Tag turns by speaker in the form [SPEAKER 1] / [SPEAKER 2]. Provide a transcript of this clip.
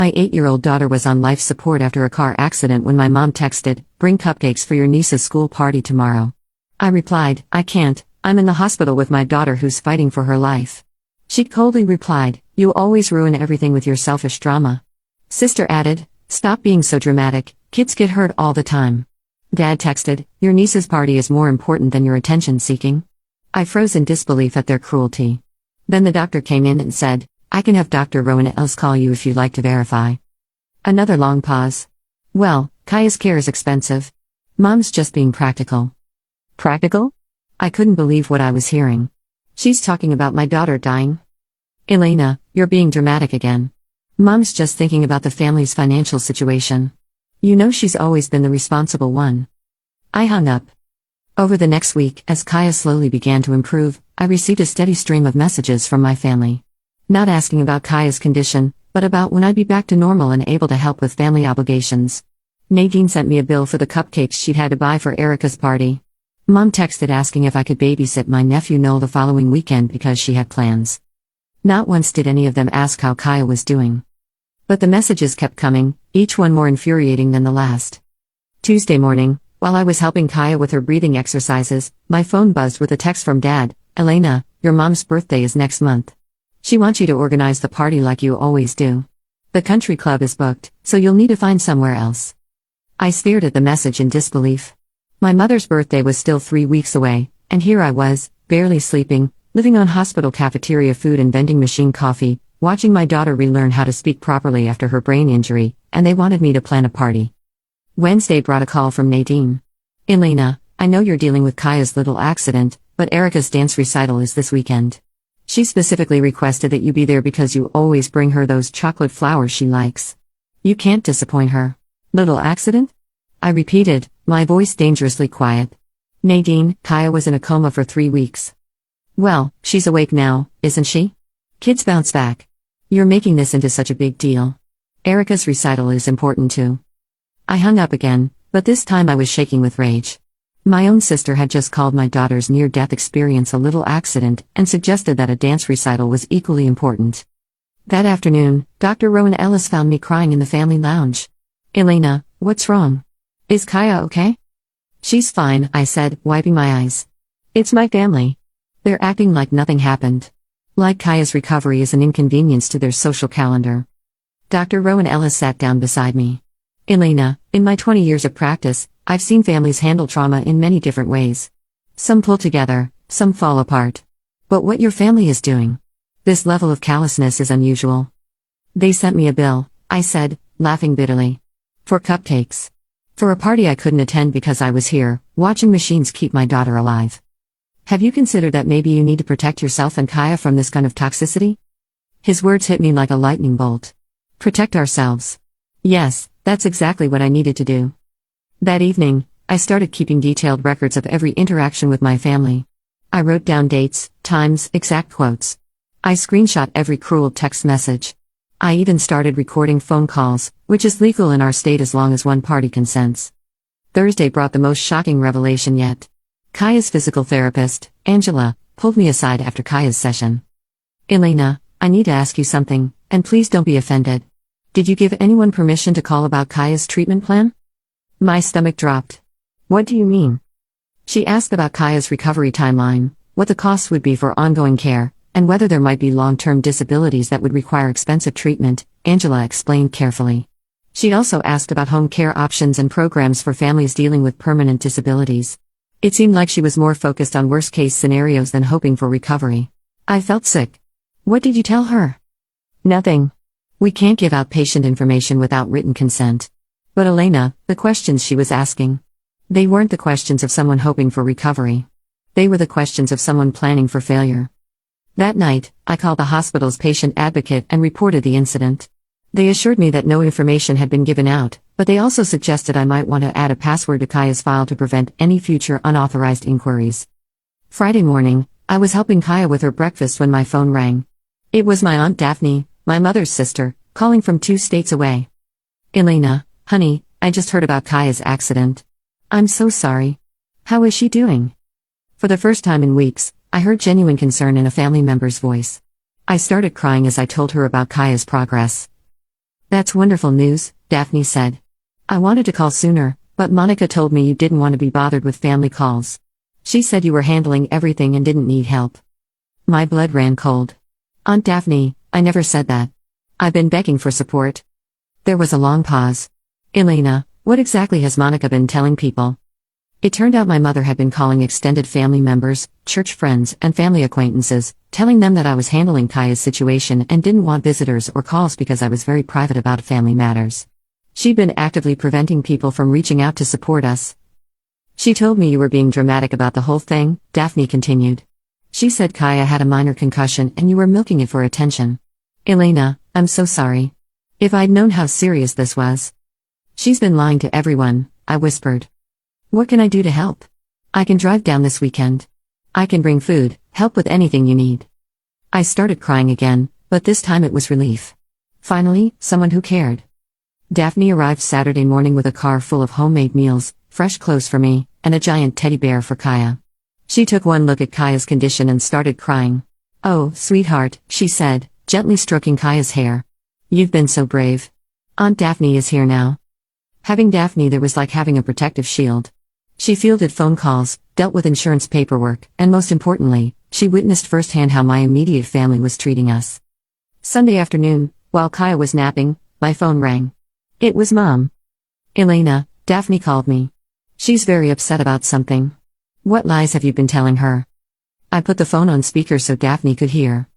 [SPEAKER 1] My 8-year-old daughter was on life support after a car accident when my mom texted, "Bring cupcakes for your niece's school party tomorrow." I replied, "I can't, I'm in the hospital with my daughter who's fighting for her life." She coldly replied, "You always ruin everything with your selfish drama." Sister added, "Stop being so dramatic, kids get hurt all the time." Dad texted, "Your niece's party is more important than your attention seeking." I froze in disbelief at their cruelty. Then the doctor came in and said, "I can have Dr. Rowan Ellis call you if you'd like to verify." Another long pause. "Well, Kaya's care is expensive. Mom's just being practical." Practical? I couldn't believe what I was hearing. She's talking about my daughter dying? Elena, you're being dramatic again. Mom's just thinking about the family's financial situation. You know she's always been the responsible one. I hung up. Over the next week, as Kaya slowly began to improve, I received a steady stream of messages from my family. Not asking about Kaya's condition, but about when I'd be back to normal and able to help with family obligations. Nadine sent me a bill for the cupcakes she'd had to buy for Erica's party. Mom texted asking if I could babysit my nephew Noel the following weekend because she had plans. Not once did any of them ask how Kaya was doing. But the messages kept coming, each one more infuriating than the last. Tuesday morning, while I was helping Kaya with her breathing exercises, my phone buzzed with a text from Dad. "Elena, your mom's birthday is next month. She wants you to organize the party like you always do. The country club is booked, so you'll need to find somewhere else." I stared at the message in disbelief. My mother's birthday was still 3 weeks away, and here I was, barely sleeping, living on hospital cafeteria food and vending machine coffee, watching my daughter relearn how to speak properly after her brain injury, and they wanted me to plan a party. Wednesday brought a call from Nadine. "Elena, I know you're dealing with Kaya's little accident, but Erica's dance recital is this weekend. She specifically requested that you be there because you always bring her those chocolate flowers she likes. You can't disappoint her." "Little accident?" I repeated, my voice dangerously quiet. "Nadine, Kaya was in a coma for 3 weeks. Well, she's awake now, isn't she? Kids bounce back. You're making this into such a big deal. Erica's recital is important too." I hung up again, but this time I was shaking with rage. My own sister had just called my daughter's near-death experience a little accident and suggested that a dance recital was equally important. That afternoon, Dr. Rowan Ellis found me crying in the family lounge. "Elena, what's wrong? Is Kaya okay?" "She's fine," I said, wiping my eyes. "It's my family. They're acting like nothing happened. Like Kaya's recovery is an inconvenience to their social calendar." Dr. Rowan Ellis sat down beside me. "Elena, in my 20 years of practice, I've seen families handle trauma in many different ways. Some pull together, some fall apart. But what your family is doing, this level of callousness is unusual." "They sent me a bill," I said, laughing bitterly. "For cupcakes. For a party I couldn't attend because I was here, watching machines keep my daughter alive. Have you considered that maybe you need to protect yourself and Kaya from this kind of toxicity?" His words hit me like a lightning bolt. Protect ourselves. Yes, that's exactly what I needed to do. That evening, I started keeping detailed records of every interaction with my family. I wrote down dates, times, exact quotes. I screenshot every cruel text message. I even started recording phone calls, which is legal in our state as long as one party consents. Thursday brought the most shocking revelation yet. Kaya's physical therapist, Angela, pulled me aside after Kaya's session. "Elena, I need to ask you something, and please don't be offended. Did you give anyone permission to call about Kaya's treatment plan?" My stomach dropped. "What do you mean?" She asked about Kaya's recovery timeline, what the costs would be for ongoing care, and whether there might be long-term disabilities that would require expensive treatment, Angela explained carefully. She also asked about home care options and programs for families dealing with permanent disabilities. It seemed like she was more focused on worst-case scenarios than hoping for recovery. I felt sick. "What did you tell her?" "Nothing. We can't give out patient information without written consent." "But Elena, the questions she was asking, they weren't the questions of someone hoping for recovery. They were the questions of someone planning for failure." That night, I called the hospital's patient advocate and reported the incident. They assured me that no information had been given out, but they also suggested I might want to add a password to Kaya's file to prevent any future unauthorized inquiries. Friday morning, I was helping Kaya with her breakfast when my phone rang. It was my Aunt Daphne, my mother's sister, calling from 2 states away. "Elena, honey, I just heard about Kaya's accident. I'm so sorry. How is she doing?" For the first time in weeks, I heard genuine concern in a family member's voice. I started crying as I told her about Kaya's progress. That's wonderful news, Daphne said. I wanted to call sooner, but Monica told me you didn't want to be bothered with family calls. She said you were handling everything and didn't need help. My blood ran cold. Aunt Daphne, I never said that. I've been begging for support. There was a long pause. Elena, what exactly has Monica been telling people? It turned out my mother had been calling extended family members, church friends, and family acquaintances, telling them that I was handling Kaya's situation and didn't want visitors or calls because I was very private about family matters. She'd been actively preventing people from reaching out to support us. She told me you were being dramatic about the whole thing, Daphne continued. She said Kaya had a minor concussion and you were milking it for attention. Elena, I'm so sorry. If I'd known how serious this was. She's been lying to everyone, I whispered. What can I do to help? I can drive down this weekend. I can bring food, help with anything you need. I started crying again, but this time it was relief. Finally, someone who cared. Daphne arrived Saturday morning with a car full of homemade meals, fresh clothes for me, and a giant teddy bear for Kaya. She took one look at Kaya's condition and started crying. Oh, sweetheart, she said, gently stroking Kaya's hair. You've been so brave. Aunt Daphne is here now. Having Daphne there was like having a protective shield. She fielded phone calls, dealt with insurance paperwork, and most importantly, she witnessed firsthand how my immediate family was treating us. Sunday afternoon, while Kaya was napping, my phone rang. It was Mom. Elena, Daphne called me. She's very upset about something. What lies have you been telling her? I put the phone on speaker so Daphne could hear.